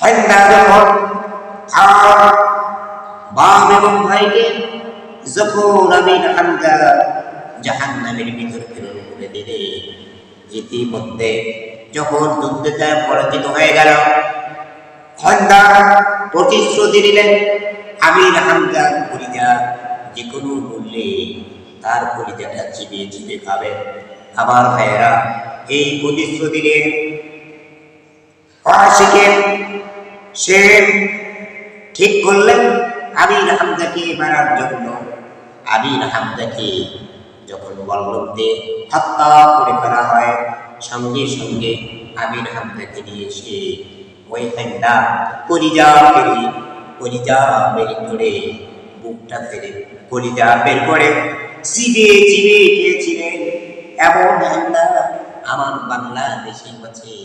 হান্দা যখন তার বাপ এবং ভাইকে যখন আমির হামজা জাহান্নামের ভিতর ফেরত করে দিলে, ইতিমধ্যে যখন যুদ্ধে পরাজিত হয়ে গেল, হান্দা প্রতিশ্রুতি দিলেন আমির হামজার কলিজা যে কোনো মূল্যে তার কলিজাটা চিবিয়ে চিবিয়ে খাবেন। আমার ভাইয়েরা, এই প্রতিশ্রুতি দিয়ে সে ঠিক করলেন আমির হামজাকে মারার জন্য। আমির হামজাকে যখন বল্লম দিয়ে হত্যা করে ফেলা হয়, সঙ্গে সঙ্গে আমির হামজাকে নিয়ে এসে ওই হান্দা কলিজা বের করে বুকটা ফেলে কলিজা বের করে চিবিয়ে চিবিয়ে খেয়েছিলেন। এমন হান্দা আমার বাংলাদেশে আছে।